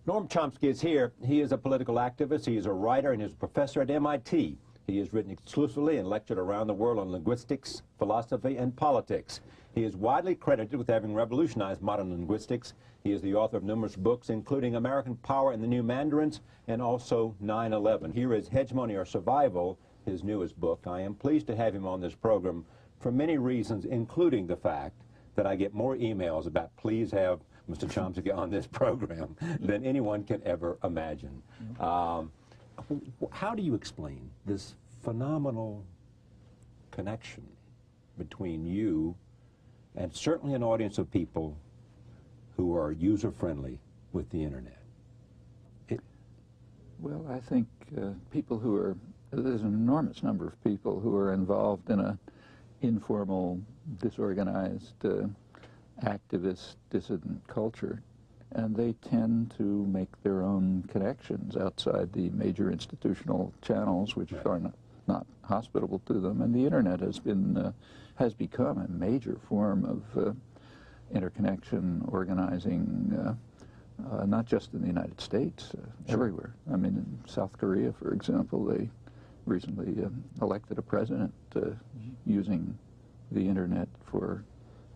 Noam Chomsky is here. He is a political activist, he is a writer, and he is a professor at MIT. He has written exclusively and lectured around the world on linguistics, philosophy, and politics. He is widely credited with having revolutionized modern linguistics. He is the author of numerous books, including American Power and the New Mandarins, and also 9/11. Here is Hegemony or Survival, his newest book. I am pleased to have him on this program for many reasons, including the fact that I get more emails about please have Mr. Chomsky on this program than anyone can ever imagine. How do you explain this phenomenal connection between you and certainly an audience of people who are user-friendly with the internet? Well, I think people who are, there's an enormous number of people who are involved in a informal, disorganized, activist, dissident culture, and they tend to make their own connections outside the major institutional channels, which are not hospitable to them. And the internet has become a major form of interconnection, organizing, not just in the United States, everywhere. I mean, in South Korea, for example, they recently elected a president using the internet for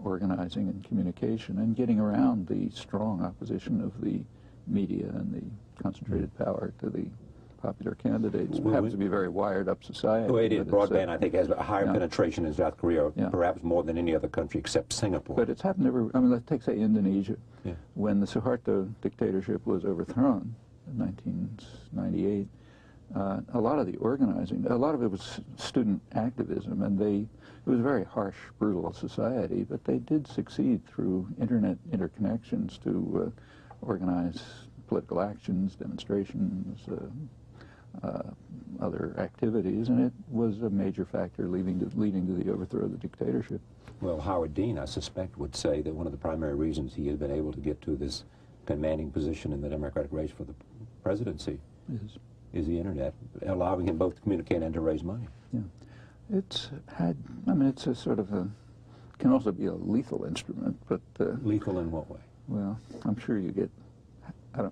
organizing and communication and getting around the strong opposition of the media and the concentrated power to the popular candidates. It happens to be a very wired-up society. Well, it is. Broadband, I think, has a higher penetration in South Korea, perhaps more than any other country except Singapore. But it's happened everywhere. I mean, let's take, say, Indonesia. When the Suharto dictatorship was overthrown in 1998, a lot of the organizing, a lot of it was student activism, and it was a very harsh, brutal society, but they did succeed through internet interconnections to organize political actions, demonstrations, other activities, and it was a major factor leading to the overthrow of the dictatorship. Well, Howard Dean, I suspect, would say that one of the primary reasons he has been able to get to this commanding position in the Democratic race for the presidency is the internet, allowing him both to communicate and to raise money. Yeah. It's had, I mean, it's a sort of can also be a lethal instrument, but... lethal in what way? Well, I'm sure you get, I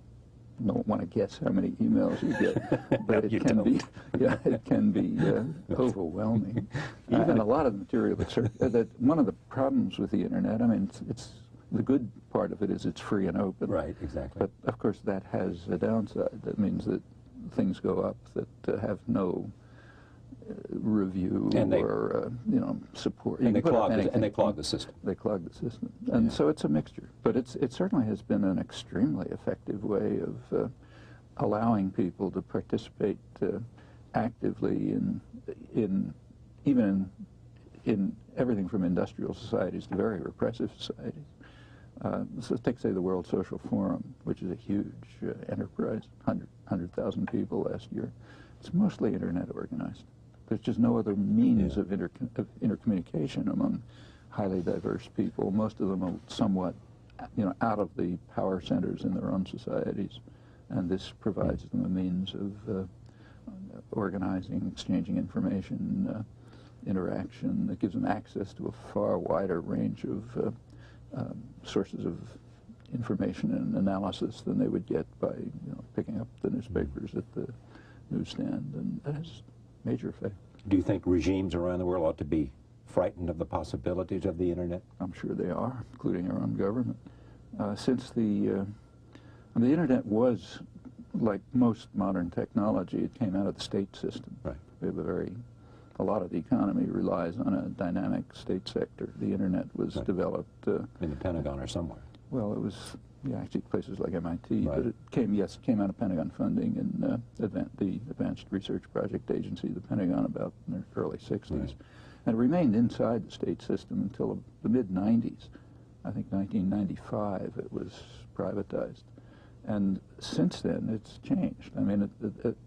don't want to guess how many emails you get, but it can be overwhelming. And a lot of the material that one of the problems with the internet, I mean, it's the good part of it is it's free and open. Right, exactly. But of course that has a downside. That means that things go up that have no review or you know, support. And they clog the system. They clog the system, and so it's a mixture. But it certainly has been an extremely effective way of allowing people to participate actively in even in everything from industrial societies to very repressive societies. So take, say, the World Social Forum, which is a huge enterprise, 100,000 people last year. It's mostly internet organized. There's just no other means of intercommunication among highly diverse people. Most of them are somewhat, you know, out of the power centers in their own societies, and this provides them a means of organizing, exchanging information, interaction. It gives them access to a far wider range of sources of information and analysis than they would get by, you know, picking up the newspapers at the newsstand, and that has major effect. Do you think regimes around the world ought to be frightened of the possibilities of the internet? I'm sure they are, including our own government. Since the internet was, like most modern technology, it came out of the state system. Right. We have a lot of the economy relies on a dynamic state sector. The internet was developed in the Pentagon or somewhere. Well, it was actually places like MIT, but it came out of Pentagon funding and the Advanced Research Project Agency, the Pentagon, about in the early 60s. Right. And it remained inside the state system until the mid-90s. I think 1995 it was privatized. And since then, it's changed. I mean,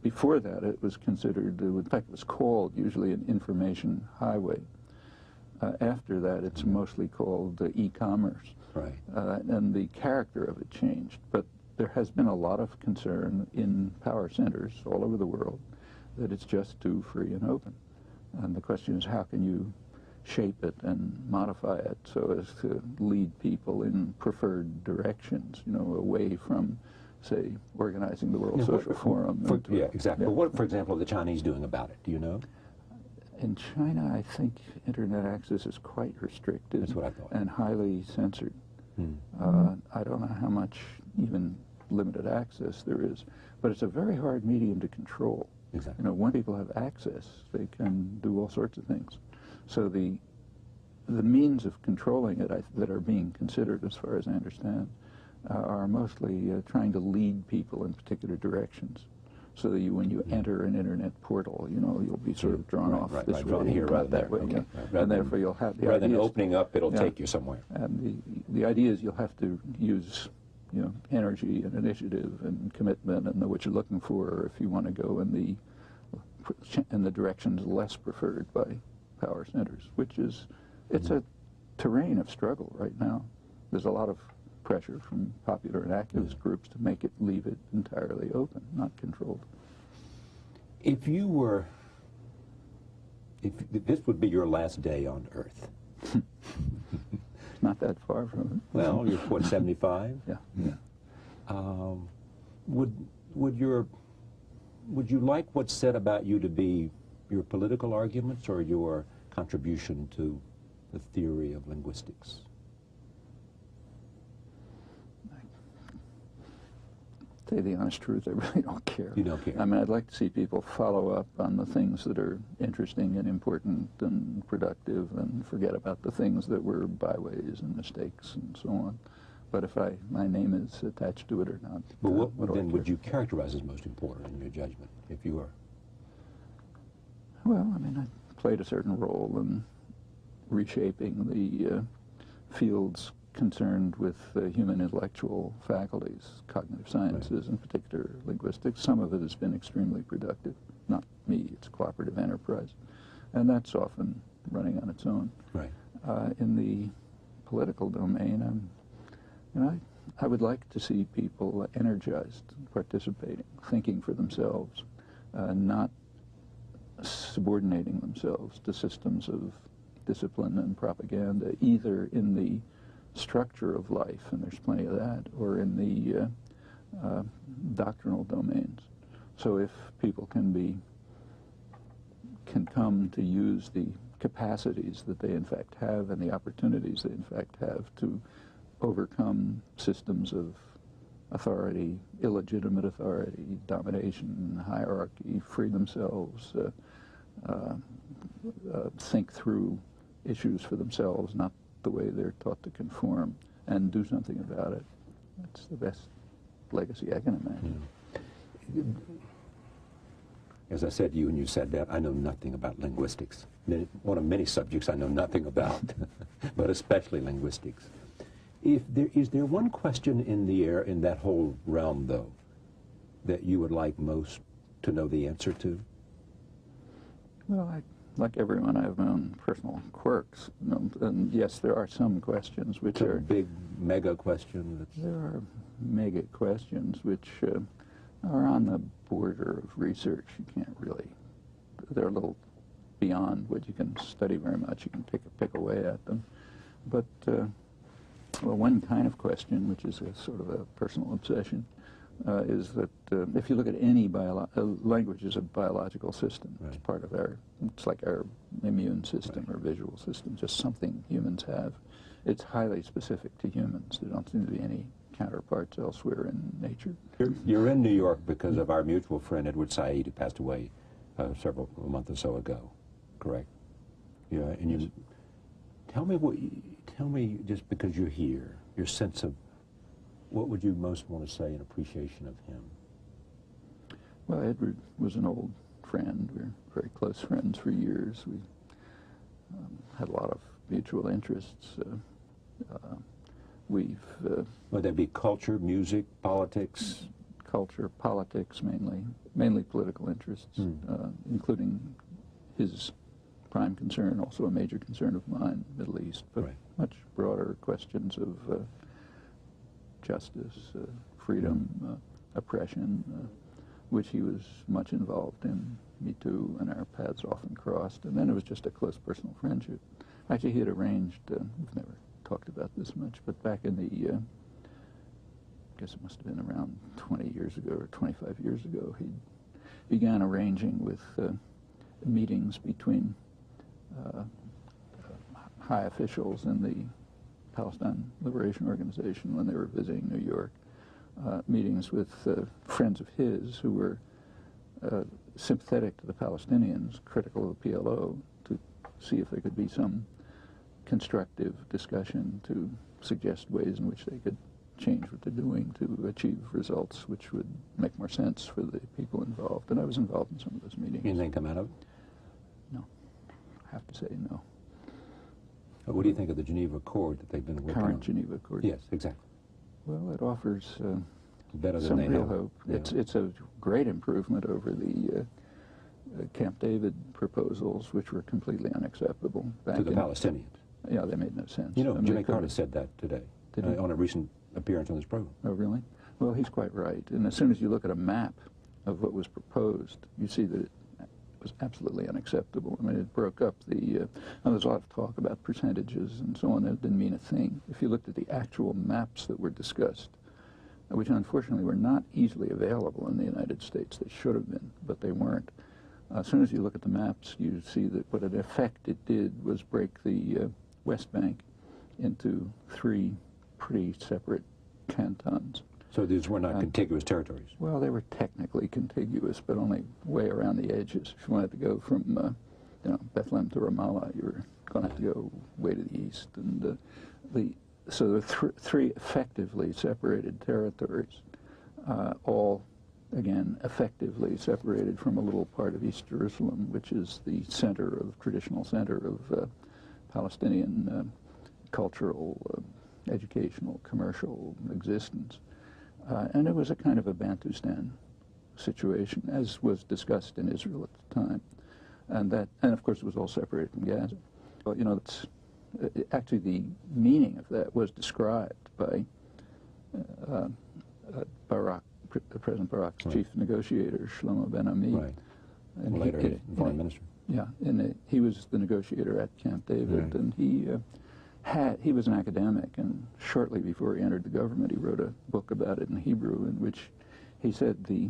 before that, it was considered, in fact, it was called usually an information highway. After that, it's mostly called e-commerce. Right. And the character of it changed. But there has been a lot of concern in power centers all over the world that it's just too free and open. And the question is, how can you shape it and modify it so as to lead people in preferred directions, you know, away from say, organizing the World Social Forum. Yeah, exactly. But what, for example, are the Chinese doing about it? Do you know? In China, I think internet access is quite restricted. That's what I thought. And highly censored. I don't know how much even limited access there is, but it's a very hard medium to control. Exactly. You know, when people have access, they can do all sorts of things. So the means of controlling it that are being considered, as far as I understand, are mostly trying to lead people in particular directions. So that when you enter an internet portal, you know, you'll be sort of drawn off this way, drawn here, rather that way, okay. And therefore you'll have the rather than opening up, it'll take you somewhere. And the idea is you'll have to use, you know, energy and initiative and commitment and know what you're looking for if you want to go in the directions less preferred by power centers, which is, it's a terrain of struggle right now. There's a lot of pressure from popular and activist groups to leave it entirely open, not controlled. If this would be your last day on Earth. It's not that far from it. Well, you're what, 75? Yeah. Would you like what's said about you to be your political arguments or your contribution to the theory of linguistics? To tell you the honest truth, I really don't care. You don't care? I mean, I'd like to see people follow up on the things that are interesting and important and productive and forget about the things that were byways and mistakes and so on. But if my name is attached to it or not. But what then would you characterize as most important in your judgment, if you were? Well, I mean, I played a certain role in reshaping the fields concerned with human intellectual faculties, cognitive sciences, in particular linguistics. Some of it has been extremely productive. Not me, it's a cooperative enterprise. And that's often running on its own. Right. In the political domain, I would like to see people energized, participating, thinking for themselves, not subordinating themselves to systems of discipline and propaganda, either in the structure of life, and there's plenty of that, or in the doctrinal domains. So if people can come to use the capacities that they in fact have and the opportunities they in fact have to overcome systems of authority, illegitimate authority, domination, hierarchy, free themselves, think through issues for themselves, not the way they're taught to conform, and do something about it. That's the best legacy I can imagine. As I said to you when you said that, I know nothing about linguistics. One of many subjects I know nothing about, but especially linguistics. Is there one question in the air in that whole realm, though, that you would like most to know the answer to? Well, like everyone, I have my own personal quirks. And yes, there are some questions which are big mega questions. There are mega questions which are on the border of research. You can't really. They're a little beyond what you can study very much. You can pick away at them. But well, one kind of question, which is a sort of a personal obsession, is that if you look at any language is a biological system. Right. It's part of it's like our immune system or visual system, just something humans have. It's highly specific to humans. There don't seem to be any counterparts elsewhere in nature. You're in New York because of our mutual friend Edward Said, who passed away a month or so ago, correct? Yeah, and you tell me just because you're here, your sense of what would you most want to say in appreciation of him? Well, Edward was an old friend. We were very close friends for years. We had a lot of mutual interests. Would that be culture, music, politics? Culture, politics mainly political interests, including his prime concern, also a major concern of mine, Middle East, but much broader questions of justice, freedom, oppression, which he was much involved in. Me too, and our paths often crossed. And then it was just a close personal friendship. Actually, he had arranged, we've never talked about this much, but back in the guess it must have been around 20 years ago or 25 years ago, he began arranging with meetings between high officials in the Palestine Liberation Organization when they were visiting New York, meetings with friends of his who were sympathetic to the Palestinians, critical of the PLO, to see if there could be some constructive discussion to suggest ways in which they could change what they're doing to achieve results which would make more sense for the people involved. And I was involved in some of those meetings. Anything come out of it? No. I have to say no. What do you think of the Geneva Accord that they've been working on? Current Geneva Accord? Yes, exactly. Well, it offers better than some they real have. hope. Yeah. It's a great improvement over the Camp David proposals, which were completely unacceptable. To the Palestinians. Yeah, they made no sense. You know, I mean, Jimmy Carter said that today on a recent appearance on this program. Oh, really? Well, he's quite right. And as soon as you look at a map of what was proposed, you see that it was absolutely unacceptable. I mean, it broke up the, there's a lot of talk about percentages and so on. That didn't mean a thing. If you looked at the actual maps that were discussed, which unfortunately were not easily available in the United States, they should have been, but they weren't. As soon as you look at the maps, you see that what in effect it did was break the West Bank into 3 pretty separate cantons. So these were not contiguous territories? Well, they were technically contiguous, but only way around the edges. If you wanted to go from Bethlehem to Ramallah, you were going to have to go way to the east. And so there were 3 effectively separated territories, all, again, effectively separated from a little part of East Jerusalem, which is the traditional center of Palestinian cultural, educational, commercial existence. And it was a kind of a Bantustan situation, as was discussed in Israel at the time. And of course, it was all separated from Gaza. But, you know, actually the meaning of that was described by President Barak's chief negotiator, Shlomo Ben-Ami. Right. And later foreign minister. Yeah, and he was the negotiator at Camp David, and he was an academic, and shortly before he entered the government, he wrote a book about it in Hebrew, in which he said the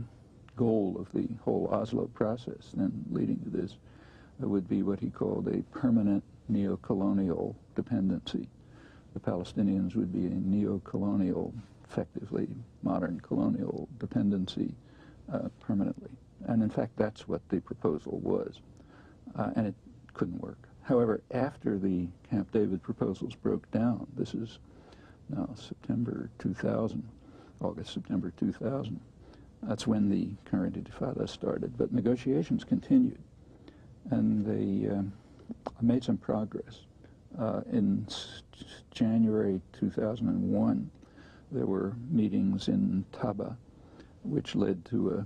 goal of the whole Oslo process, then leading to this, would be what he called a permanent neo-colonial dependency. The Palestinians would be a neo-colonial, effectively modern colonial dependency permanently. And in fact, that's what the proposal was. And it couldn't work. However, after the Camp David proposals broke down, this is now September 2000, August, September 2000, that's when the current Intifada started. But negotiations continued, and they made some progress. In January 2001, there were meetings in Taba, which led to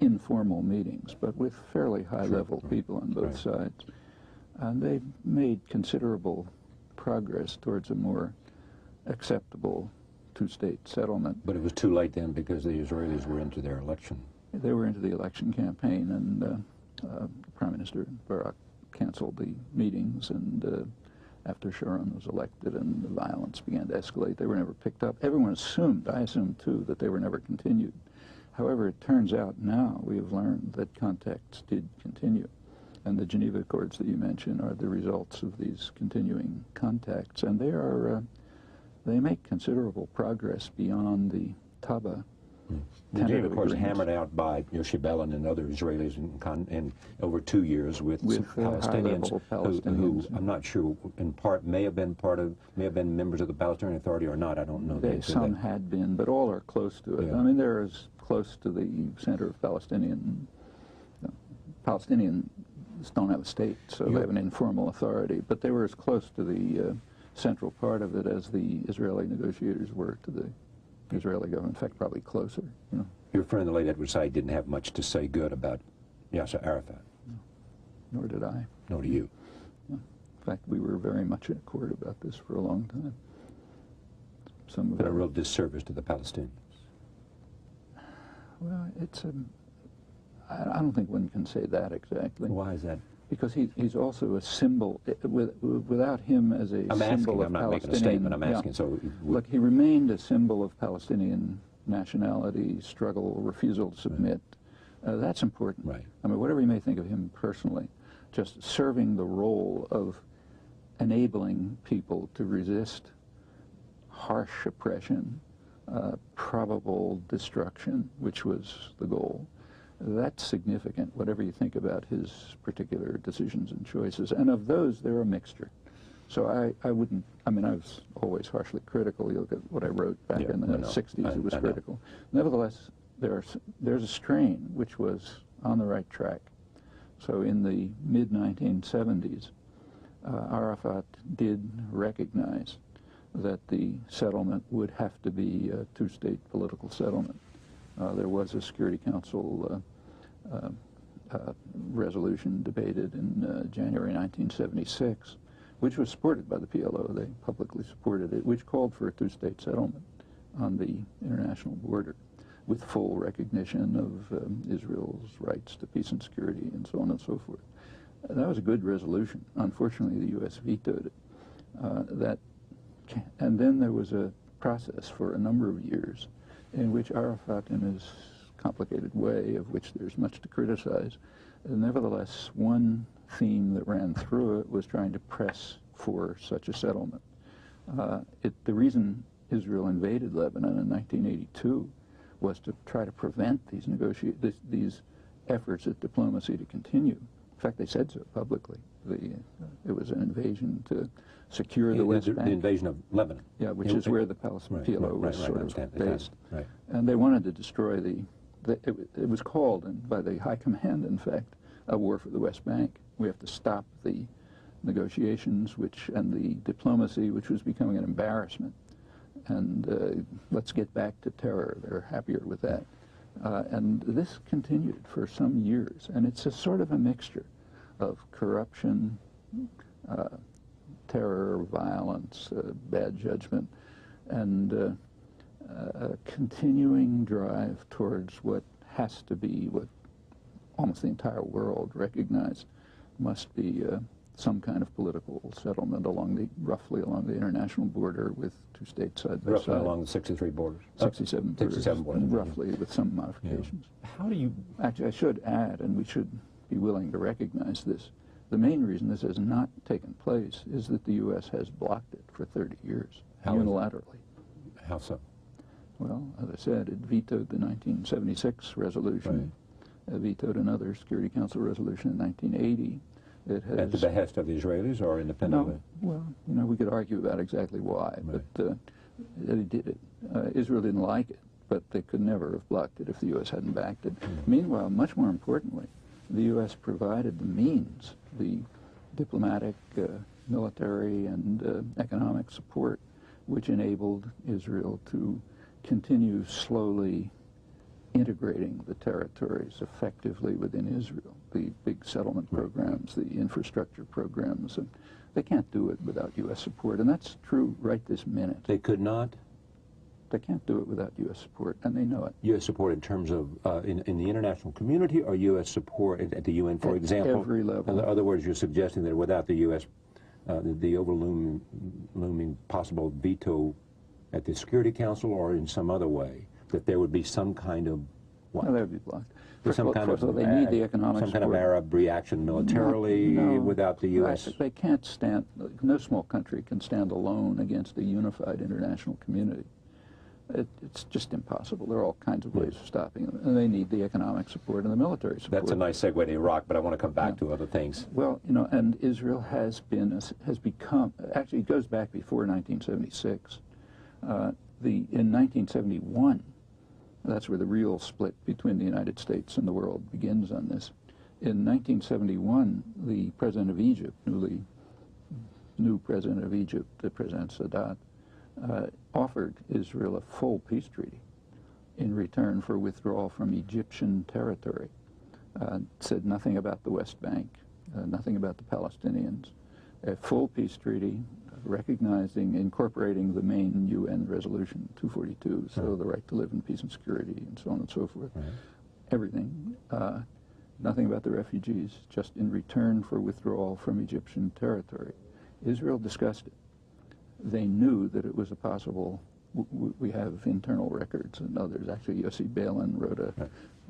informal meetings, but with fairly high-level people on both sides. And they made considerable progress towards a more acceptable 2-state settlement. But it was too late then because the Israelis were into their election. They were into the election campaign, and Prime Minister Barak canceled the meetings, and after Sharon was elected and the violence began to escalate, they were never picked up. Everyone assumed, I assumed too, that they were never continued. However, it turns out now we have learned that contacts did continue. And the Geneva Accords that you mentioned are the results of these continuing contacts. And they make considerable progress beyond the Taba. The Geneva Accords hammered out by Yossi Beilin and other Israelis in over 2 years with Palestinians who I'm not sure in part may have been members of the Palestinian Authority or not. I don't know. Some had been, but all are close to it. Yeah. I mean, they're as close to the center of Palestinians don't have a state, so they have an informal authority, but they were as close to the central part of it as the Israeli negotiators were to the Israeli government. In fact, probably closer. You know. Your friend, the late Edward Said, didn't have much to say good about Yasser Arafat. No. Nor did I. Nor do you. No. In fact, we were very much in accord about this for a long time. Been a real disservice to the Palestinians. Well, I don't think one can say that exactly. Why is that? Because he's also a symbol. Without him as a symbol of I'm not making a Palestinian, statement, I'm asking. Yeah. So, look, he remained a symbol of Palestinian nationality, struggle, refusal to submit. Right. That's important. Right. I mean, whatever you may think of him personally, just serving the role of enabling people to resist harsh oppression, probable destruction, which was the goal. That's significant, whatever you think about his particular decisions and choices. And of those, they're a mixture. So I wouldn't, I mean, I was always harshly critical. You look at what I wrote back in the 60s, it was critical. Nevertheless, there's a strain which was on the right track. So in the mid-1970s, Arafat did recognize that the settlement would have to be a two-state political settlement. There was a Security Council resolution debated in January 1976, which was supported by the PLO. They publicly supported it, which called for a two-state settlement on the international border with full recognition of Israel's rights to peace and security and so on and so forth. That was a good resolution. Unfortunately, the U.S. vetoed it. And then there was a process for a number of years in which Arafat, in his complicated way, of which there's much to criticize, nevertheless, one theme that ran through it was trying to press for such a settlement. The reason Israel invaded Lebanon in 1982 was to try to prevent these efforts at diplomacy to continue. In fact, they said so publicly. It was an invasion to secure the West Bank. The invasion of Lebanon. Yeah, which is where the Palestinian PLO was sort of based. Right. And they wanted to destroy it was called, by the High Command, in fact, a war for the West Bank. We have to stop the negotiations and the diplomacy, which was becoming an embarrassment. And let's get back to terror. They're happier with that. And this continued for some years. And it's a sort of a mixture of corruption, terror, violence, bad judgment, and a continuing drive towards what has to be, what almost the entire world recognized must be some kind of political settlement roughly along the international border with two states side by side. Roughly along the 63 borders. 67 borders, roughly, with some modifications. Yeah. How do you... Actually, I should add, and we should be willing to recognize this, the main reason this has not taken place is that the U.S. has blocked it for 30 years, unilaterally. How so? Well, as I said, it vetoed the 1976 resolution. Right. It vetoed another Security Council resolution in 1980. It has, at the behest of the Israelis or independently? No, well, we could argue about exactly why, right. But it did it. Israel didn't like it, but they could never have blocked it if the U.S. hadn't backed it. Mm-hmm. Meanwhile, much more importantly, the U.S. provided the means, the diplomatic, military, and economic support, which enabled Israel to continue slowly integrating the territories effectively within Israel. The big settlement programs, the infrastructure programs, and they can't do it without U.S. support, and that's true right this minute. They could not? They can't do it without U.S. support, and they know it. U.S. support in terms of in the international community, or U.S. support at the UN, for example? Every level. In other words, you're suggesting that without the U.S., the overlooming possible veto at the Security Council or in some other way, that there would be some kind of what? No, they would be blocked. Some kind of they need the economic some support. kind of Arab reaction militarily without the U.S. They can't stand. No small country can stand alone against a unified international community. It's just impossible. There are all kinds of ways of stopping them, and they need the economic support and the military support. That's a nice segue to Iraq, but I want to come back to other things. Well, and Israel has become. Actually, it goes back before 1976. In 1971. That's where the real split between the United States and the world begins on this. In 1971, the president of Egypt, new president of Egypt, President Sadat, offered Israel a full peace treaty in return for withdrawal from Egyptian territory. Said nothing about the West Bank, nothing about the Palestinians. A full peace treaty incorporating the main UN resolution 242, so the right to live in peace and security and so on and so forth. Right. Everything, nothing about the refugees, just in return for withdrawal from Egyptian territory. Israel discussed it. They knew that it was a possible, we have internal records and others. Actually, Yossi Beilin wrote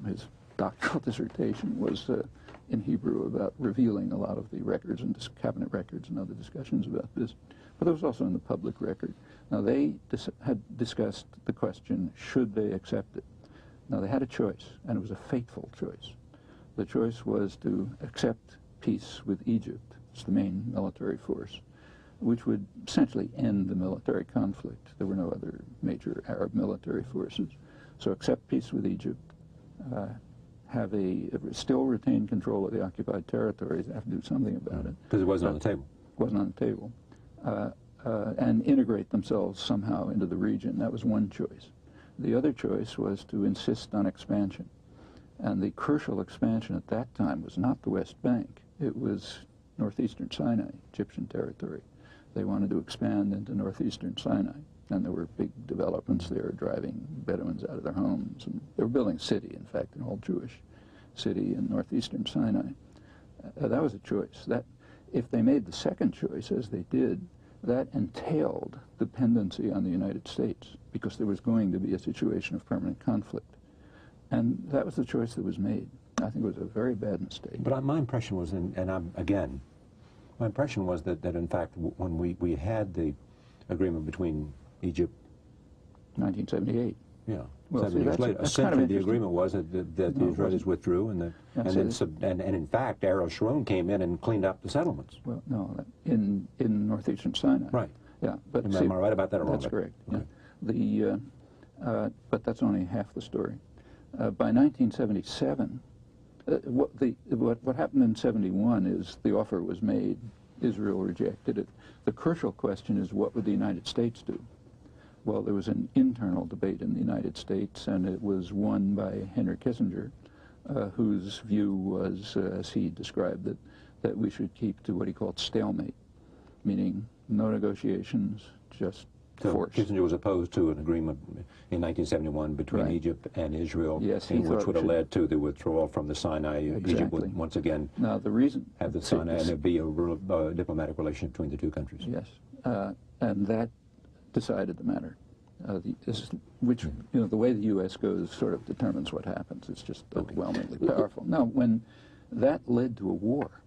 his doctoral dissertation was in Hebrew about revealing a lot of the records and cabinet records and other discussions about this. But it was also in the public record. Now, they had discussed the question, should they accept it? Now, they had a choice, and it was a fateful choice. The choice was to accept peace with Egypt. It's the main military force, which would essentially end the military conflict. There were no other major Arab military forces. So accept peace with Egypt, still retain control of the occupied territories, have to do something about it. Because it wasn't on the table. Wasn't on the table. And integrate themselves somehow into the region. That was one choice. The other choice was to insist on expansion. And the crucial expansion at that time was not the West Bank. It was northeastern Sinai, Egyptian territory. They wanted to expand into northeastern Sinai. And there were big developments there, driving Bedouins out of their homes. And they were building a city, in fact, an old Jewish city in northeastern Sinai. That was a choice. That, if they made the second choice, as they did, that entailed dependency on the United States, because there was going to be a situation of permanent conflict. And that was the choice that was made. I think it was a very bad mistake. But my impression was, my impression was that in fact, when we had the agreement between Egypt... 1978. Yeah, well, 7 years later. Essentially, the agreement was that the Israelis withdrew, and in fact, Ariel Sharon came in and cleaned up the settlements. Well, no, in northeastern Sinai. Right. Yeah, but am I right about that or wrong? That's correct. Okay. Yeah. But that's only half the story. By 1977, what happened in 71 is the offer was made. Israel rejected it. The crucial question is, what would the United States do? Well, there was an internal debate in the United States, and it was won by Henry Kissinger, whose view was, as he described it, that we should keep to what he called stalemate, meaning no negotiations, just force. Kissinger was opposed to an agreement in 1971 between Egypt and Israel, yes, which would have led to the withdrawal from the Sinai. Exactly. Egypt would once again now, the reason have the Sinai, and there'd be a diplomatic relation between the two countries. Yes, and that decided the matter. Which, the way the U.S. goes sort of determines what happens. It's just overwhelmingly powerful. Now, when that led to a war,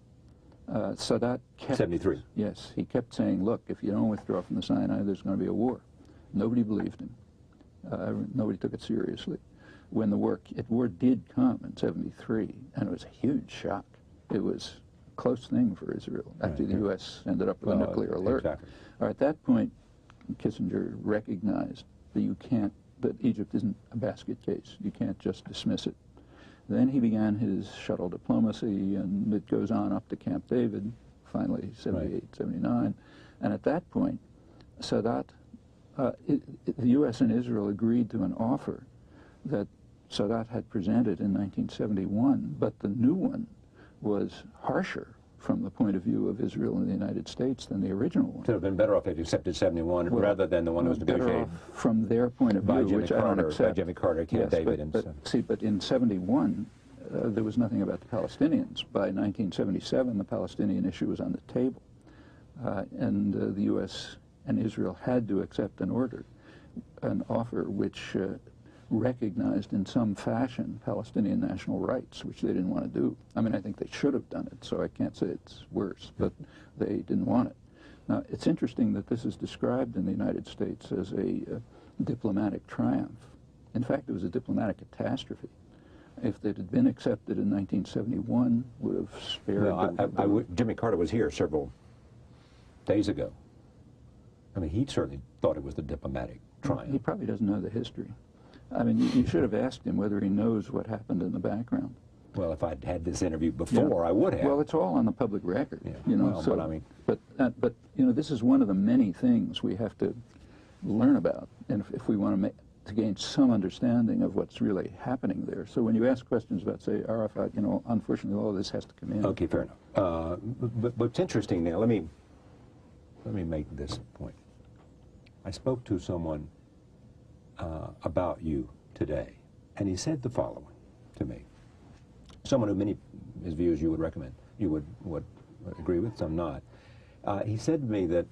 Sadat kept... 73. Yes, he kept saying, look, if you don't withdraw from the Sinai, there's going to be a war. Nobody believed him. Nobody took it seriously. When the war did come in 73, and it was a huge shock. It was a close thing for Israel. Actually, the U.S. ended up with a nuclear alert. Exactly. At that point, Kissinger recognized that that Egypt isn't a basket case. You can't just dismiss it. Then he began his shuttle diplomacy, and it goes on up to Camp David, finally 78, 79. And at that point, Sadat, the U.S. and Israel agreed to an offer that Sadat had presented in 1971, but the new one was harsher from the point of view of Israel and the United States than the original one. It would have been better off if they accepted 71 rather than the one that was negotiated from their point of view, which I don't accept. By Jimmy Carter, Camp David. But in 71, there was nothing about the Palestinians. By 1977, the Palestinian issue was on the table. And the U.S. and Israel had to accept an offer which recognized in some fashion Palestinian national rights, which they didn't want to do. I mean, I think they should have done it, so I can't say it's worse, but they didn't want it. Now, it's interesting that this is described in the United States as a diplomatic triumph. In fact, it was a diplomatic catastrophe. If it had been accepted in 1971, would have spared... Jimmy Carter was here several days ago. I mean, he certainly thought it was the diplomatic triumph. He probably doesn't know the history. I mean, you should have asked him whether he knows what happened in the background. Well, if I'd had this interview before, I would have. Well, it's all on the public record. Yeah. But I mean, but this is one of the many things we have to learn about, and if we want to gain some understanding of what's really happening there. So when you ask questions about, say, Arafat, unfortunately, all of this has to come in. Okay, fair enough. But what's interesting now, let me make this point. I spoke to someone about you today, and he said the following to me. someone who many his views you would recommend, you would agree with, some not. He said to me that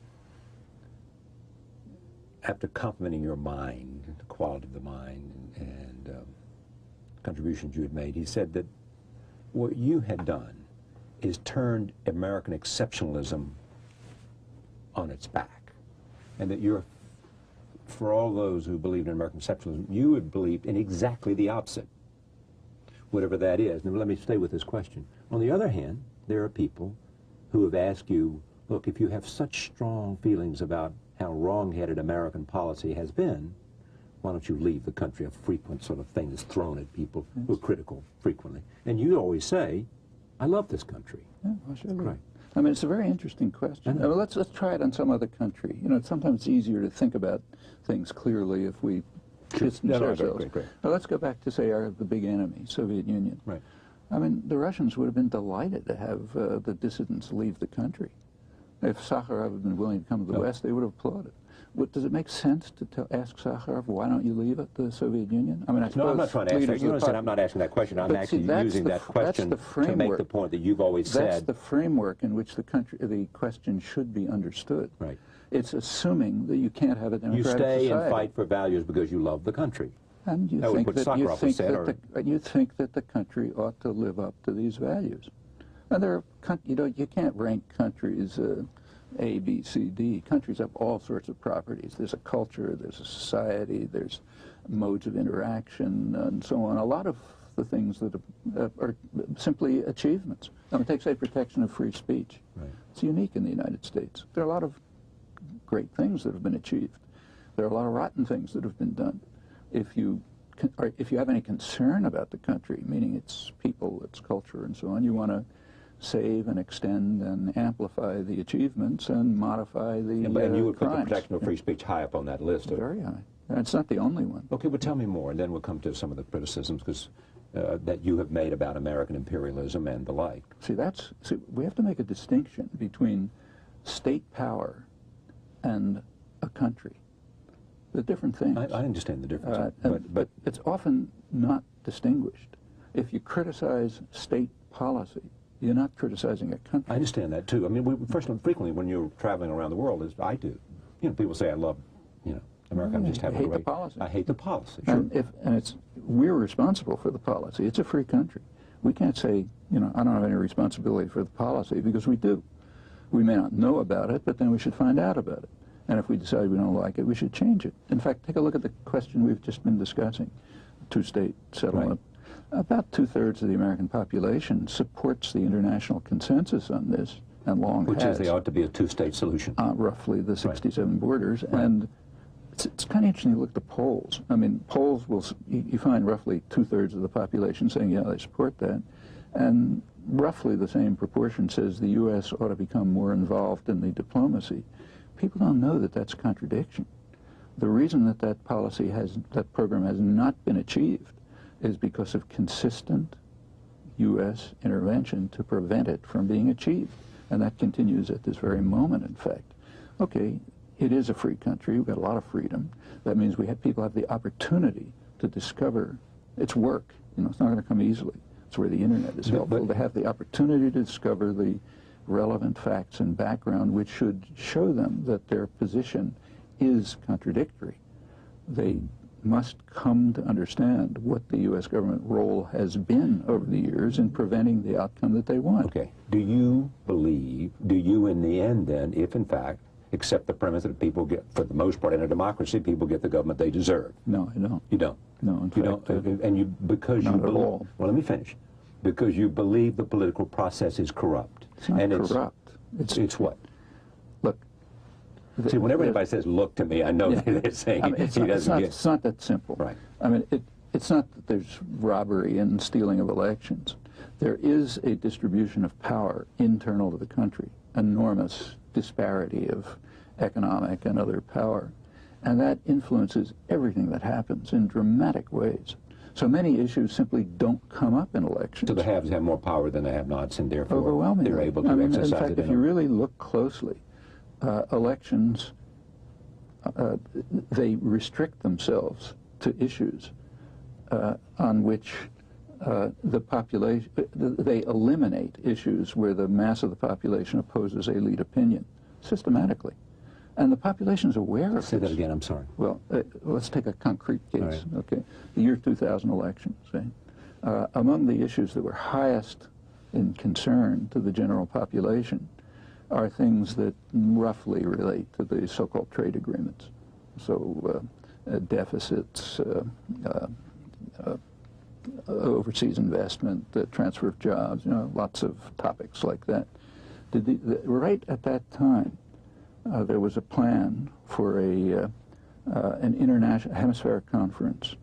after complimenting your mind, the quality of the mind, and contributions you had made, he said that what you had done is turned American exceptionalism on its back, and that you're, for all those who believed in American exceptionalism, you had believed in exactly the opposite, whatever that is. Now let me stay with this question. On the other hand, there are people who have asked you, look, if you have such strong feelings about how wrong-headed American policy has been, why don't you leave the country? A frequent sort of thing is thrown at people who are critical frequently. And you always say, I love this country. Yeah, well, sure. Right. I mean, it's a very interesting question. I mean, let's try it on some other country. You know, it's sometimes easier to think about things clearly if we distance ourselves. Great. Now, let's go back to, say, the big enemy, Soviet Union. Right. I mean, the Russians would have been delighted to have the dissidents leave the country. If Sakharov had been willing to come to the West, they would have applauded. Does it make sense to ask Sakharov, why don't you leave the Soviet Union? I mean, I suppose no, I'm not trying to ask that. You understand, I'm not asking that question. I'm actually using that question to make the point that you've always said. That's the framework in which the question should be understood. Right. It's assuming that you can't have a democratic society. You stay and fight for values because you love the country. And you think that the country ought to live up to these values. And there are, you can't rank countries A, B, C, D. Countries have all sorts of properties. There's a culture, there's a society, there's modes of interaction, and so on. A lot of the things that are simply achievements. I mean, take, say, protection of free speech. Right. It's unique in the United States. There are a lot of great things that have been achieved. There are a lot of rotten things that have been done. If you have any concern about the country, meaning its people, its culture, and so on, you want to save and extend and amplify the achievements and modify the and you would crimes. put the protection of free speech high up on that list. Very high. And it's not the only one. Okay, well, tell me more, and then we'll come to some of the criticisms that you have made about American imperialism and the like. See, we have to make a distinction between state power and a country. They're different things. I understand the difference, but it's often not distinguished. If you criticize state policy, you're not criticizing a country. I understand that too. I mean, frequently when you're traveling around the world, as I do, people say I love, America. I just have I hate the policy. I hate the policy. Sure. And we're responsible for the policy. It's a free country. We can't say, I don't have any responsibility for the policy, because we do. We may not know about it, but then we should find out about it. And if we decide we don't like it, we should change it. In fact, take a look at the question we've just been discussing, two-state settlement. Right. About 2/3 of the American population supports the international consensus on this, and long Which has. is there ought to be a two-state solution. Roughly the 67 borders. Right. And it's kind of interesting to look at the polls. I mean, polls you find roughly 2/3 of the population saying, yeah, they support that. And roughly the same proportion says the U.S. ought to become more involved in the diplomacy. People don't know that that's a contradiction. The reason that that program has not been achieved is because of consistent U.S. intervention to prevent it from being achieved. And that continues at this very moment, in fact. Okay, it is a free country. We've got a lot of freedom. That means people have the opportunity to discover its work. It's not going to come easily. It's where the internet is helpful, to have the opportunity to discover the relevant facts and background, which should show them that their position is contradictory. They must come to understand what the U.S. government role has been over the years in preventing the outcome that they want. Okay. Do you in the end then, if in fact, accept the premise that people get, for the most part in a democracy, people get the government they deserve? No, I don't. You don't? No, in fact, not at all. Well, let me finish. Because you believe the political process is corrupt. It's not corrupt. It's what? Look. See, whenever anybody says, look to me, I know they're saying it's not that simple. Right. I mean, it's not that there's robbery and stealing of elections. There is a distribution of power internal to the country, enormous disparity of economic and other power. And that influences everything that happens in dramatic ways. So many issues simply don't come up in elections. So the haves have more power than the have-nots, and therefore overwhelmingly. they're able to exercise it. In fact, if you really look closely, elections, they restrict themselves to issues on which the population, they eliminate issues where the mass of the population opposes a lead opinion systematically. And the population is aware of Say this. that again, I'm sorry. Well, let's take a concrete case, Right. okay? The year 2000 election, say. Among the issues that were highest in concern to the general population are things that roughly relate to the so-called trade agreements. So deficits, overseas investment, transfer of jobs, you know, lots of topics like that. Right at that time, there was a plan for an international hemispheric conference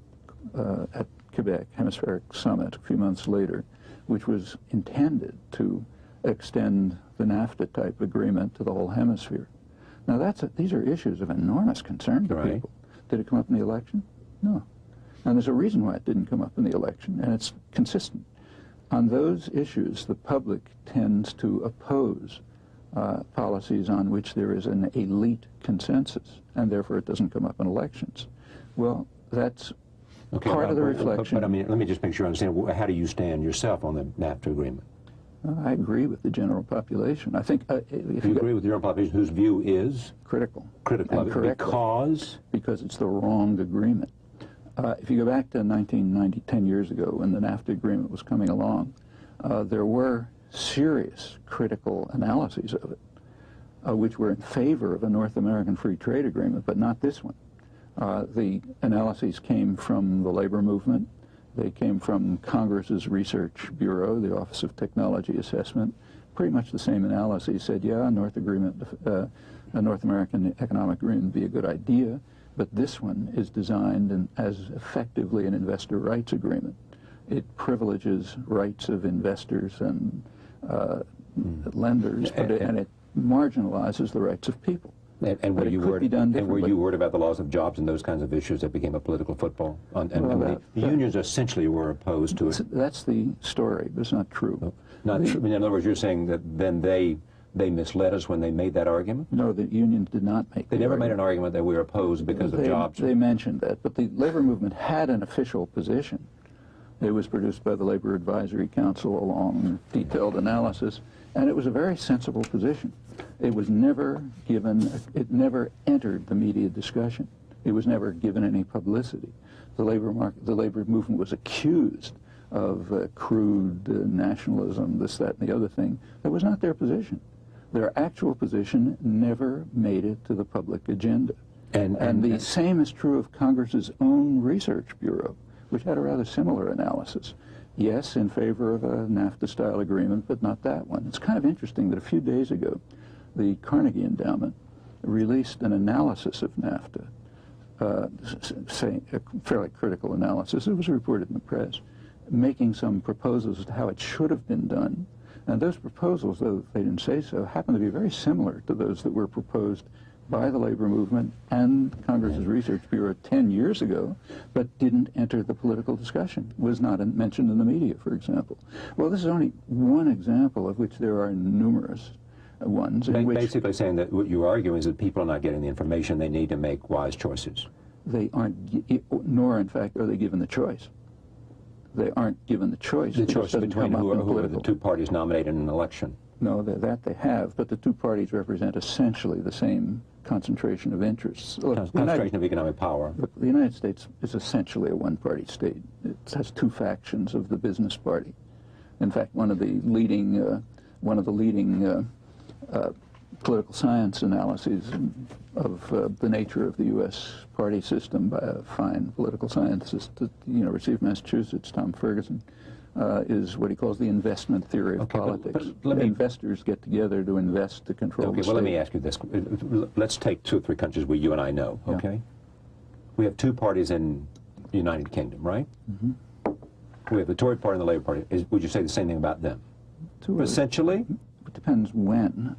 at Quebec, Hemispheric Summit, a few months later, which was intended to extend the NAFTA-type agreement to the whole hemisphere. Now, these are issues of enormous concern to Right. people. Did it come up in the election? No. And there's a reason why it didn't come up in the election, and it's consistent. On those issues, the public tends to oppose policies on which there is an elite consensus, and therefore it doesn't come up in elections. Well, that's part of the reflection. But I mean, let me just make sure I understand. How do you stand yourself on the NAFTA agreement? I agree with the general population. I think if You agree with the general population whose view is critical of it correctly, because it's the wrong agreement. If you go back to 1990, 10 years ago, when the NAFTA agreement was coming along, there were serious critical analyses of it, which were in favor of a North American free trade agreement, but not this one. The analyses came from the labor movement. They came from Congress's Research Bureau, the Office of Technology Assessment. Pretty much the same analyses said, yeah, a North American economic agreement would be a good idea, but this one is designed as effectively an investor rights agreement. It privileges rights of investors and lenders, and it marginalizes the rights of people. And were you worried about the loss of jobs and those kinds of issues that became a political football? The unions essentially were opposed to it. That's the story, but it's not true. Not true. In other words, you're saying that then they misled us when they made that argument? No, the unions did not make They never made an argument that we were opposed because of jobs. They mentioned that, but the labor movement had an official position. It was produced by the Labor Advisory Council, a long, detailed analysis, and it was a very sensible position. It was never given, it never entered the media discussion. It was never given any publicity. The labor movement was accused of crude nationalism, this, that, and the other thing. That was not their position. Their actual position never made it to the public agenda. And the same is true of Congress's own Research Bureau, which had a rather similar analysis. Yes, in favor of a NAFTA-style agreement, but not that one. It's kind of interesting that a few days ago, the Carnegie Endowment released an analysis of NAFTA, saying a fairly critical analysis. It was reported in the press, making some proposals as to how it should have been done. And those proposals, though they didn't say so, happen to be very similar to those that were proposed by the labor movement and Congress's Research Bureau 10 years ago, but didn't enter the political discussion, was not mentioned in the media, for example. Well, this is only one example of which there are numerous ones. Basically saying that what you're arguing is that people are not getting the information they need to make wise choices. They aren't, nor in fact are they given the choice. They aren't given the choice. The choice between who are the two parties nominated in an election. No, that they have, but the two parties represent essentially the same concentration of interests. Concentration of economic power. Look, the United States is essentially a one-party state. It has two factions of the business party. In fact, one of the leading political science analyses of the nature of the U.S. party system by a fine political scientist at the University of Massachusetts, Tom Ferguson, is what he calls the investment theory of politics. Investors get together to invest to control the state. Well, let me ask you this. Let's take 2 or 3 countries where you and I know, okay? We have 2 parties in the United Kingdom, right? Mm-hmm. We have the Tory Party and the Labour Party. Would you say the same thing about them? Essentially? It depends when.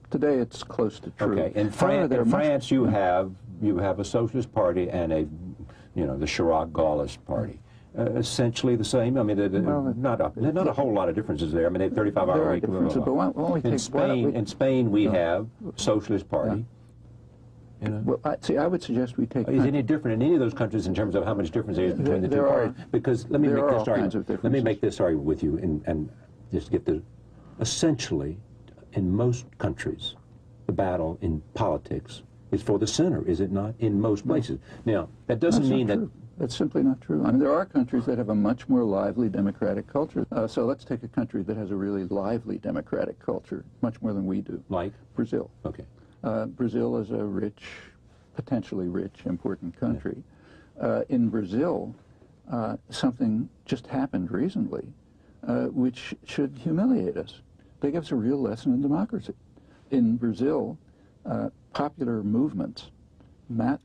Today it's close to true. Okay. In France you have a Socialist Party and the Chirac Gaullist Party. Essentially the same. I mean, not a whole lot of differences there. I mean, they have 35-hour week. But In Spain we have Socialist Party. You know? Well, see, I would suggest we take... Is it any different in any of those countries in terms of how much difference there is between the two parties? Because let me make this argument. Let me make this argument with you and just get the... Essentially, in most countries, the battle in politics is for the center, is it not? In most places. Now, that doesn't mean that... That's simply not true. I mean, there are countries that have a much more lively democratic culture. So let's take a country that has a really lively democratic culture, much more than we do. Like? Brazil. Okay. Brazil is a rich, potentially rich, important country. In Brazil, something just happened recently which should humiliate us. They give us a real lesson in democracy. In Brazil, popular movements,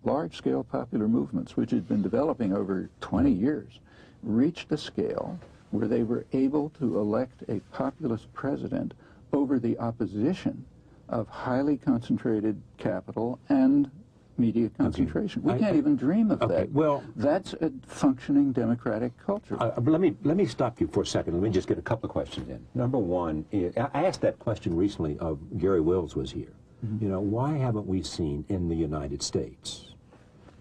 large-scale popular movements, which had been developing over 20 years, reached a scale where they were able to elect a populist president over the opposition of highly concentrated capital and media concentration. We can't even dream of that. Well, that's a functioning democratic culture. Let me stop you for a second. Let me just get a couple of questions in. Number one, I asked that question recently of Gary Wills was here. You know, why haven't we seen in the United States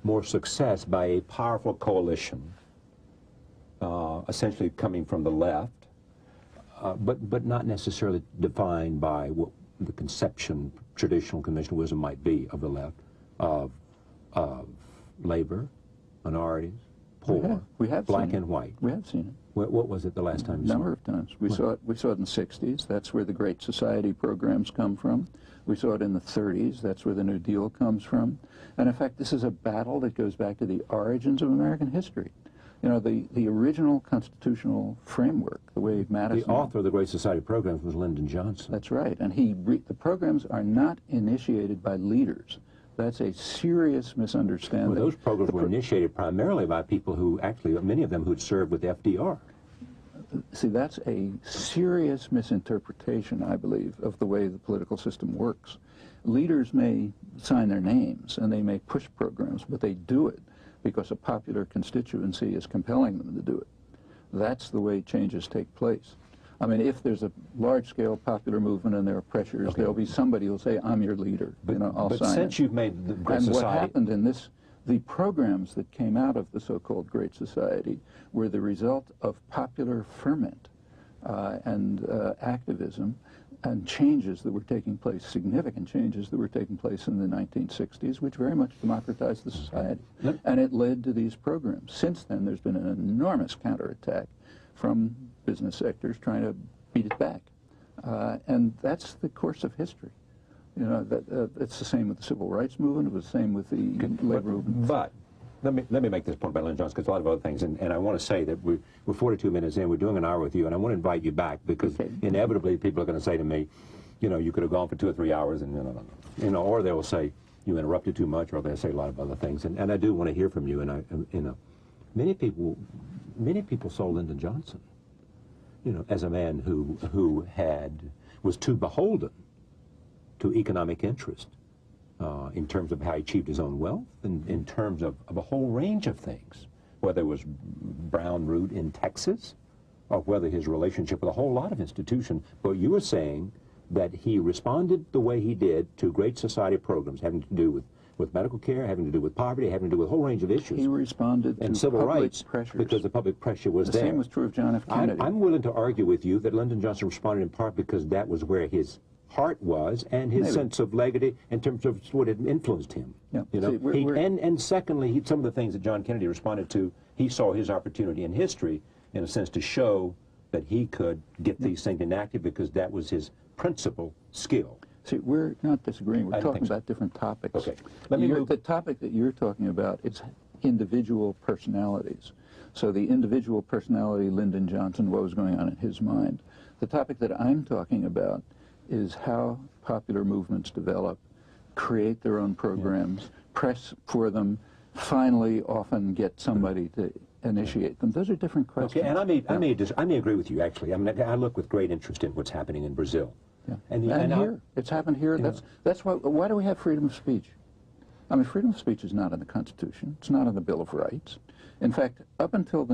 more success by a powerful coalition, essentially coming from the left, but not necessarily defined by what the conception, traditional conventional wisdom might be of the left, of labor, minorities, poor, we have black seen and white. We have seen it. What was it the last time you saw it? A number of times. We saw it in the 60s. That's where the Great Society programs come from. We saw it in the 30s. That's where the New Deal comes from. And in fact, this is a battle that goes back to the origins of American history. You know, the original constitutional framework, the way Madison... The author of the Great Society programs was Lyndon Johnson. That's right. And the programs are not initiated by leaders. That's a serious misunderstanding. Well, those programs were initiated primarily by people who actually, many of them who'd served with FDR. See, that's a serious misinterpretation, I believe, of the way the political system works. Leaders may sign their names and they may push programs, but they do it because a popular constituency is compelling them to do it. That's the way changes take place. I mean, if there's a large-scale popular movement and there are pressures, there'll be somebody who'll say, I'm your leader, I'll sign it. But since you've made the Great Society... And what happened in the programs that came out of the so-called Great Society were the result of popular ferment and activism and changes that were taking place, significant changes that were taking place in the 1960s, which very much democratized the society. And it led to these programs. Since then, there's been an enormous counterattack from business sectors trying to beat it back. And that's the course of history. You know, it's the same with the civil rights movement. It was the same with the labor movement. But let me make this point about Lyndon Johnson, because a lot of other things, and I want to say that we're 42 minutes in, we're doing an hour with you, and I want to invite you back, because inevitably people are going to say to me, you know, you could have gone for 2 or 3 hours, and you know, or they will say you interrupted too much, or they'll say a lot of other things, and I do want to hear from you, and you know, many people saw Lyndon Johnson, you know, as a man who was too beholden to economic interest in terms of how he achieved his own wealth, and in terms of a whole range of things, whether it was brown root in Texas, or whether his relationship with a whole lot of institutions. But you were saying that he responded the way he did to Great Society programs having to do with medical care, having to do with poverty, having to do with a whole range of issues. He responded and to civil public rights pressures. Because the public pressure was there. The same was true of John F. Kennedy. I'm willing to argue with you that Lyndon Johnson responded in part because that was where his heart was, and his sense of legacy in terms of what had influenced him. Yeah. You know, See, and secondly, some of the things that John Kennedy responded to, he saw his opportunity in history, in a sense, to show that he could get these things enacted, because that was his principal skill. See, we're not disagreeing. We're talking about different topics. Okay. Let me move. The topic that you're talking about is individual personalities. So the individual personality, Lyndon Johnson, what was going on in his mind. The topic that I'm talking about is how popular movements develop, create their own programs, press for them, finally often get somebody to initiate them. Those are different questions. Okay, and I may agree with you, actually. I mean, I look with great interest in what's happening in Brazil. Yeah. And here, it's happened here. That's why do we have freedom of speech? I mean, freedom of speech is not in the Constitution. It's not in the Bill of Rights. In fact, up until the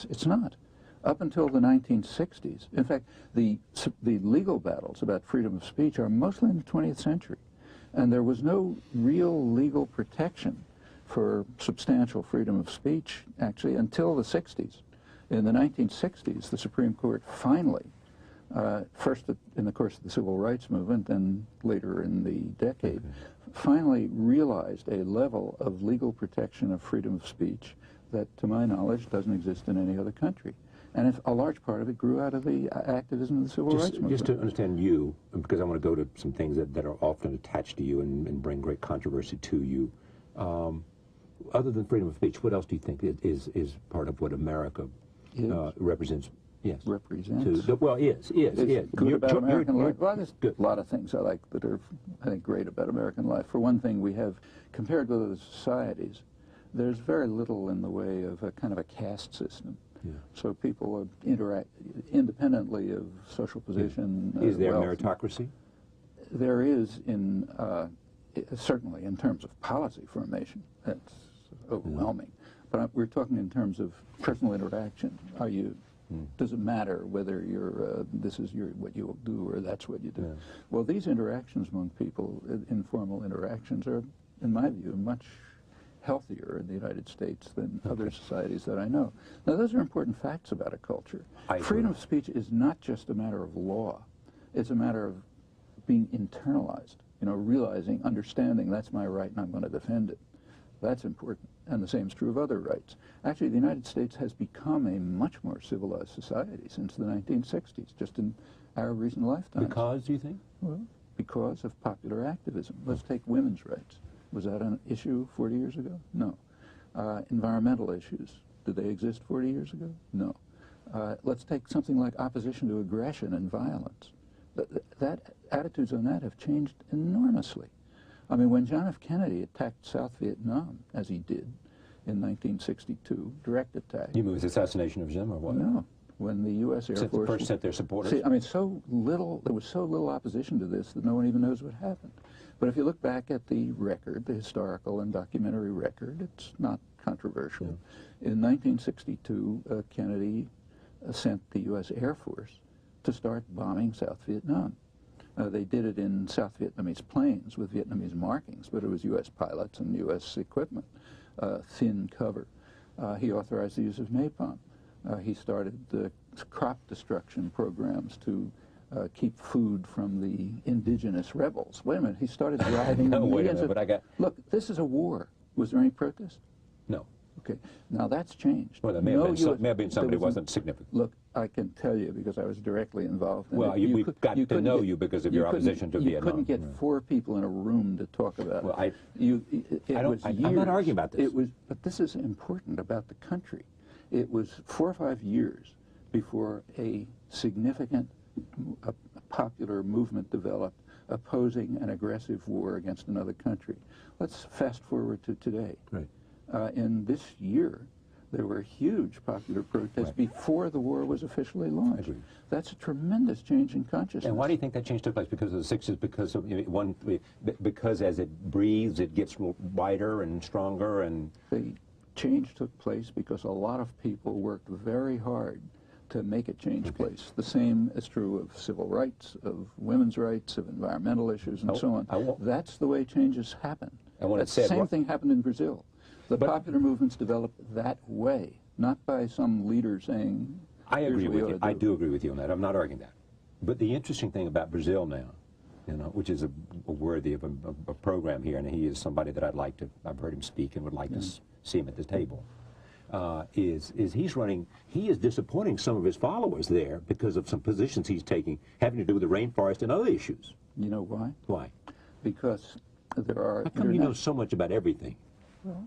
it's not. Up until the 1960s. In fact, the legal battles about freedom of speech are mostly in the 20th century. And there was no real legal protection for substantial freedom of speech, actually, until the 60s. In the 1960s, the Supreme Court finally, first in the course of the Civil Rights Movement, then later in the decade, finally realized a level of legal protection of freedom of speech that, to my knowledge, doesn't exist in any other country. And a large part of it grew out of the activism of the Civil Rights Movement. Just to understand you, because I want to go to some things that are often attached to you and bring great controversy to you. Other than freedom of speech, what else do you think is part of what America represents? Yes. Represents. Well, is. Good about American life. Well, there's a lot of things I like that are, I think, great about American life. For one thing, we have, compared with other societies, there's very little in the way of a kind of a caste system. Yeah. So people interact independently of social position. Yeah. Is there wealth. Meritocracy? There is, in certainly in terms of policy formation. That's overwhelming. But we're talking in terms of personal interaction. Are you? Does it matter whether you're this is what you do or that's what you do? Yeah. Well, these interactions among people, informal interactions, are, in my view, much healthier in the United States than other societies that I know. Now, those are important facts about a culture. Freedom of speech is not just a matter of law. It's a matter of being internalized, you know, realizing, understanding that's my right and I'm going to defend it. That's important. And the same is true of other rights. Actually, the United States has become a much more civilized society since the 1960s, just in our recent lifetimes. Because, do you think? Well, because of popular activism. Let's take women's rights. Was that an issue 40 years ago? No. Environmental issues. Did they exist 40 years ago? No. Let's take something like opposition to aggression and violence. Attitudes on that have changed enormously. I mean, when John F. Kennedy attacked South Vietnam, as he did in 1962, direct attack. You mean his assassination of Jim, or what? No. When the U.S. Air Force first sent their supporters? See, I mean, there was so little opposition to this that no one even knows what happened. But if you look back at the record, the historical and documentary record, it's not controversial. Yeah. In 1962, Kennedy sent the U.S. Air Force to start bombing South Vietnam. They did it in South Vietnamese planes with Vietnamese markings, but it was U.S. pilots and U.S. equipment, thin cover. He authorized the use of napalm. He started the crop destruction programs to keep food from the indigenous rebels. Wait a minute, he started driving millions of... Look, this is a war. Was there any protest? No. Okay, now that's changed. Well, there may have been somebody who wasn't significant. Look, I can tell you because I was directly involved in it. Well, we've got to know you because of your opposition to Vietnam. You couldn't get 4 people in a room to talk about it. Well, I'm not arguing about this. But this is important about the country. It was 4 or 5 years before a significant popular movement developed opposing an aggressive war against another country. Let's fast forward to today. Right. In this year, there were huge popular protests before the war was officially launched. That's a tremendous change in consciousness. And why do you think that change took place? Because of the 60s? Because of because as it breathes, it gets wider and stronger, and the change took place because a lot of people worked very hard to make it change place. The same is true of civil rights, of women's rights, of environmental issues, and so on. That's the way changes happen. The same thing happened in Brazil. The popular movements developed that way, not by some leader saying, I agree with you. I do agree with you on that. I'm not arguing that. But the interesting thing about Brazil now, you know, which is worthy of a program here, and he is somebody that I've heard him speak and would like to see him at the table, is he is disappointing some of his followers there because of some positions he's taking having to do with the rainforest and other issues. You know why? Why? Because there are... How come you know so much about everything? Well,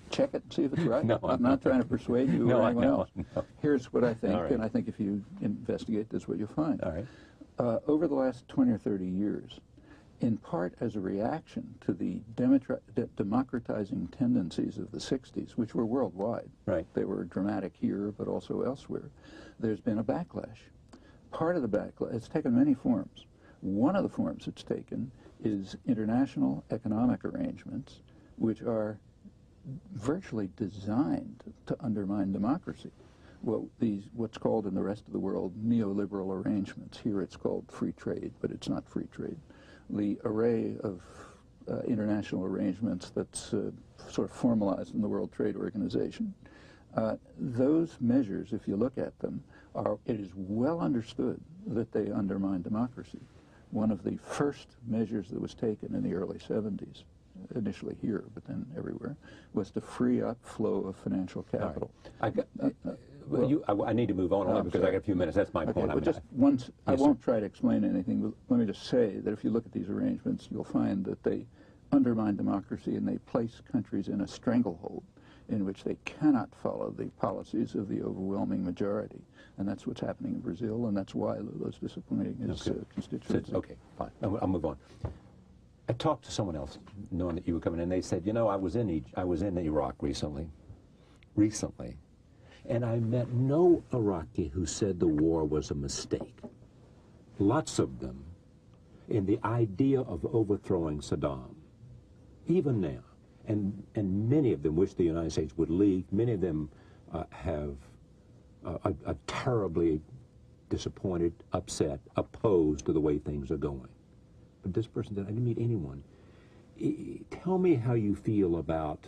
check it and see if it's right. No, I'm not trying to persuade you or anyone else. No. Here's what I think, and I think if you investigate this, what you'll find. All right. Over the last 20 or 30 years, in part as a reaction to the democratizing tendencies of the 60s, which were worldwide. Right. They were dramatic here, but also elsewhere. There's been a backlash. Part of the backlash, it's taken many forms. One of the forms it's taken is international economic arrangements, which are virtually designed to undermine democracy. Well, what's called in the rest of the world neoliberal arrangements. Here it's called free trade, but it's not free trade. the array of international arrangements that's sort of formalized in the World Trade Organization. Those measures, if you look at them, it is well understood that they undermine democracy. One of the first measures that was taken in the early 70s, initially here, but then everywhere, was to free up flow of financial capital. Right. I need to move on only because I got a few minutes. That's my point. Well, just once, I won't try to explain anything, but let me just say that if you look at these arrangements, you'll find that they undermine democracy and they place countries in a stranglehold in which they cannot follow the policies of the overwhelming majority. And that's what's happening in Brazil, and that's why Lula's disappointing his constituency. Okay, fine. I'll move on. I talked to someone else, knowing that you were coming in. They said, you know, I was in Iraq recently, and I met no Iraqi who said the war was a mistake. Lots of them in the idea of overthrowing Saddam, even now. And many of them wish the United States would leave. Many of them are terribly disappointed, upset, opposed to the way things are going. But this person said, I didn't meet anyone. Tell me how you feel about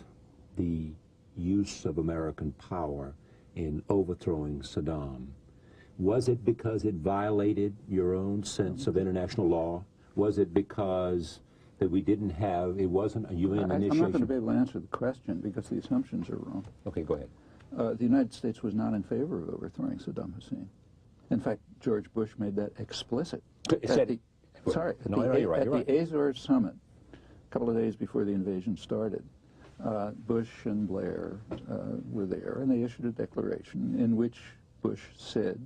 the use of American power in overthrowing Saddam. Was it because it violated your own sense of international law? Was it because that we didn't have, it wasn't a UN initiation? I'm not going to be able to answer the question because the assumptions are wrong. Okay, go ahead. The United States was not in favor of overthrowing Saddam Hussein. In fact, George Bush made that explicit. At the Azores summit, a couple of days before the invasion started, Bush and Blair were there, and they issued a declaration in which Bush said,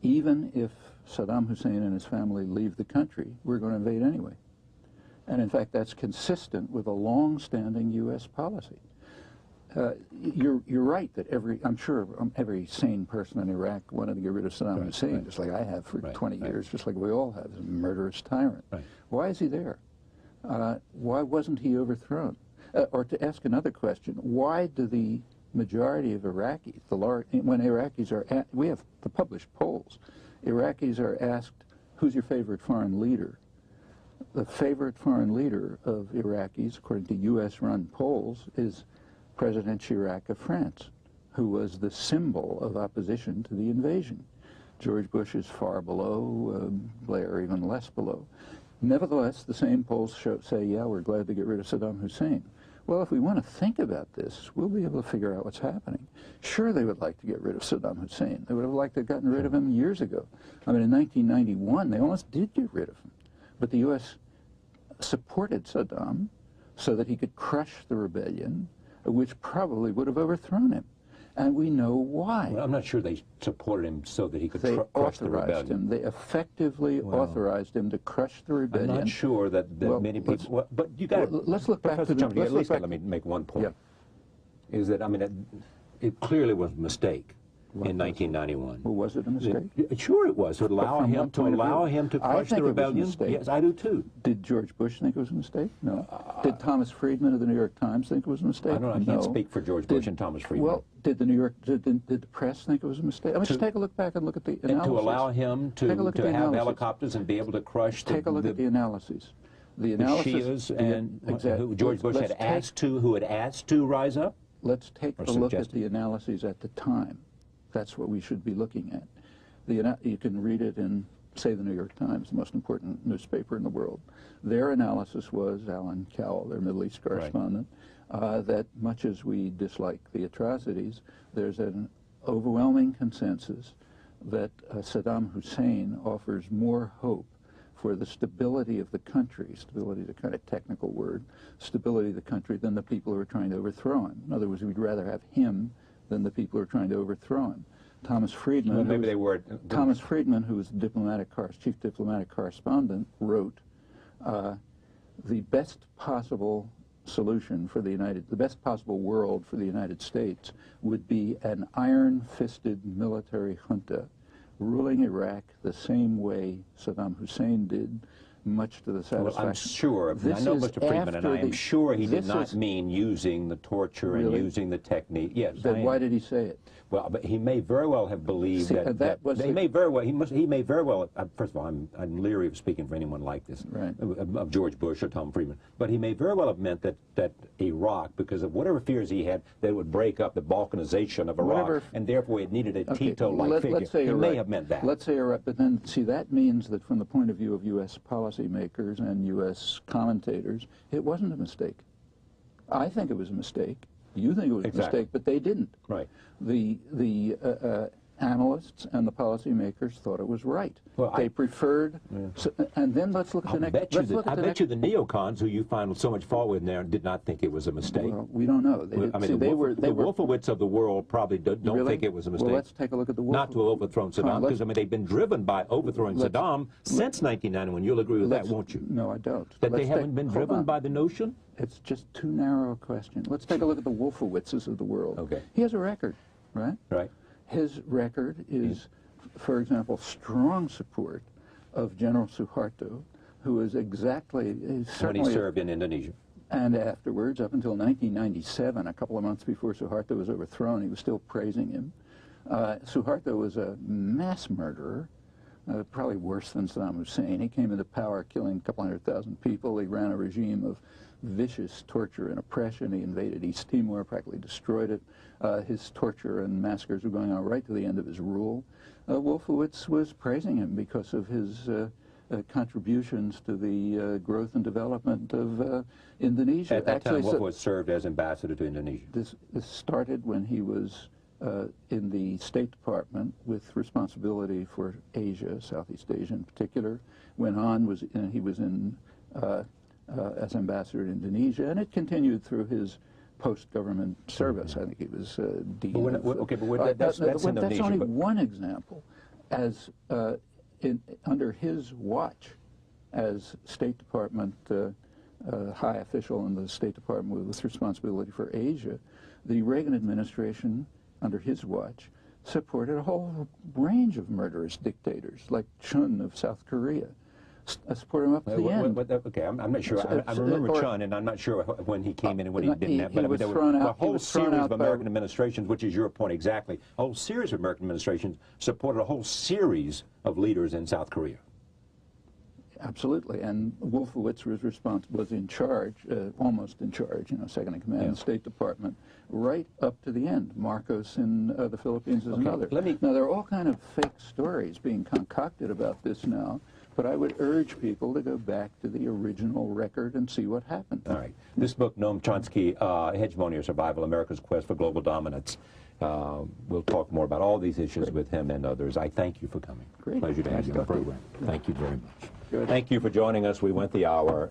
even if Saddam Hussein and his family leave the country, we're going to invade anyway. And in fact, that's consistent with a long-standing U.S. policy. You're right that I'm sure every sane person in Iraq wanted to get rid of Saddam Hussein, just like I have for 20 years, just like we all have. He's a murderous tyrant. Why is he there? Why wasn't he overthrown? Or to ask another question, why do the majority of Iraqis, when Iraqis are we have the published polls, Iraqis are asked, who's your favorite foreign leader? The favorite foreign leader of Iraqis, according to U.S.-run polls, is President Chirac of France, who was the symbol of opposition to the invasion. George Bush is far below, Blair even less below. Nevertheless, the same polls say, yeah, we're glad to get rid of Saddam Hussein. Well, if we want to think about this, we'll be able to figure out what's happening. Sure, they would like to get rid of Saddam Hussein. They would have liked to have gotten rid of him years ago. I mean, in 1991, they almost did get rid of him. But the U.S. supported Saddam so that he could crush the rebellion, which probably would have overthrown him. And we know why. Well, I'm not sure they supported him so that he could crush the rebellion. They effectively authorized him to crush the rebellion. I'm not sure that many people... but you got to... Let's look back to the... At least let me make one point. Yeah. Is that, I mean, it clearly was a mistake in 1991. Well, was it a mistake? Sure it was. To allow him to crush the rebellion. Yes, I do too. Did George Bush think it was a mistake? No. Did Thomas Friedman of the New York Times think it was a mistake? I don't know. I can't speak for George Bush and Thomas Friedman. Well, did the press think it was a mistake? I mean, just take a look back and look at the analysis. And to allow him to have helicopters and be able to crush Take a look at the analyses. The Shias and who George Bush had asked to rise up? Let's take a look at the analyses at the time. That's what we should be looking at. You can read it in, say, the New York Times, the most important newspaper in the world. Their analysis was, Alan Cowell, their Middle East correspondent, that much as we dislike the atrocities, there's an overwhelming consensus that Saddam Hussein offers more hope for the stability of the country, stability is a kind of technical word, stability of the country than the people who are trying to overthrow him. In other words, we'd rather have him than the people who are trying to overthrow him. Thomas Friedman, Thomas Friedman, who was the chief diplomatic correspondent, wrote, the best possible solution for the best possible world for the United States would be an iron-fisted military junta ruling Iraq the same way Saddam Hussein did much to the satisfaction. Well, I'm sure. I know Mr. Friedman, and I am sure he did not mean using the torture and using the technique. Yes. Then why did he say it? Well, but he may very well have believed that they may very well. He may very well. First of all, I'm leery of speaking for anyone like this, right, of George Bush or Tom Friedman. But he may very well have meant that Iraq, because of whatever fears he had, that it would break up the Balkanization of Iraq, and therefore it needed a Tito-like figure. Let's say he may have meant that. Let's say you're right, but then see, that means that from the point of view of U.S. policymakers and U.S. commentators, it wasn't a mistake. I think it was a mistake. You think it was a mistake, but they didn't. Right. The analysts and the policymakers thought it was right. Well, they preferred. So, and then let's look at the next. I bet you the neocons, who you find so much fault with there, did not think it was a mistake. Well, we don't know. I mean, the Wolfowitz of the world probably don't think it was a mistake. Well, let's take a look at the Wolfowitz. Not to have overthrown Saddam, because I mean they've been driven by overthrowing Saddam since 1991. You'll agree with that, won't you? No, I don't. That they haven't been driven by the notion? It's just too narrow a question. Let's take a look at the Wolfowitzes of the world. Okay. He has a record, right? Right. His record is, for example, strong support of General Suharto, who is certainly when he served in Indonesia. And afterwards, up until 1997, a couple of months before Suharto was overthrown, he was still praising him. Suharto was a mass murderer, probably worse than Saddam Hussein. He came into power killing a couple 100,000 people. He ran a regime of vicious torture and oppression. He invaded East Timor, practically destroyed it. His torture and massacres were going on right to the end of his rule. Wolfowitz was praising him because of his contributions to the growth and development of Indonesia. At that time, Wolfowitz served as ambassador to Indonesia. This started when he was in the State Department with responsibility for Asia, Southeast Asia in particular. Went on, he was in as ambassador to Indonesia, and it continued through his post-government service. I think he was dean. That's Indonesia. That's only one example. As under his watch, as State Department high official in the State Department with responsibility for Asia, the Reagan administration, under his watch, supported a whole range of murderous dictators, like Chun of South Korea. Support him up to the end. Okay, I'm not sure. I remember Chun, and I'm not sure when he came in and when he didn't have. But I mean, there were a whole series of American administrations, which is your point exactly. A whole series of American administrations supported a whole series of leaders in South Korea. Absolutely, and Wolfowitz was in charge, almost in charge, second in command of the State Department, right up to the end. Marcos in the Philippines is another. Now, there are all kind of fake stories being concocted about this now, but I would urge people to go back to the original record and see what happened. All right. This book, Noam Chomsky, Hegemony or Survival, America's Quest for Global Dominance. We'll talk more about all these issues with him and others. I thank you for coming. Great. Pleasure to have you on the program. Thank you very much. Good. Thank you for joining us. We went the hour.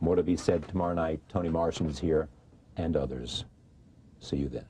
More to be said tomorrow night. Tony Morrison is here and others. See you then.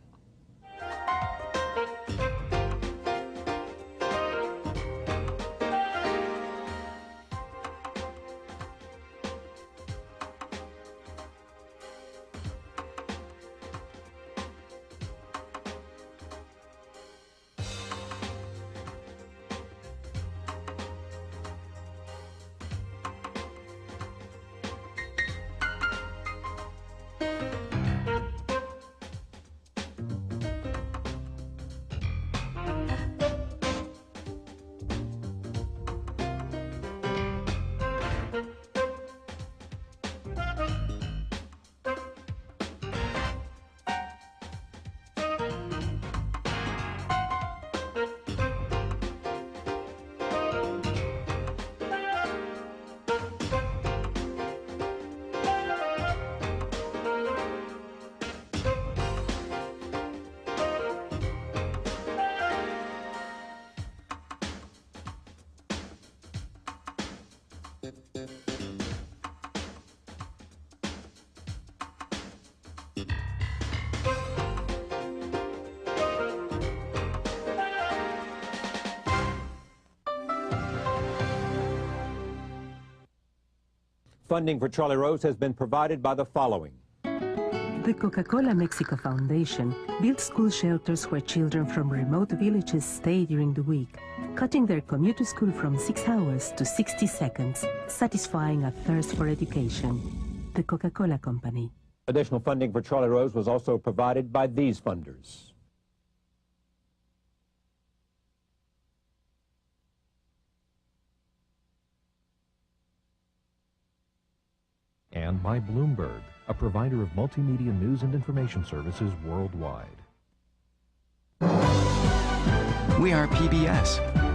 Funding for Charlie Rose has been provided by the following. The Coca-Cola Mexico Foundation built school shelters where children from remote villages stay during the week. cutting their commute to school from 6 hours to 60 seconds, satisfying a thirst for education. The Coca-Cola Company. Additional funding for Charlie Rose was also provided by these funders. And by Bloomberg, a provider of multimedia news and information services worldwide. We are PBS.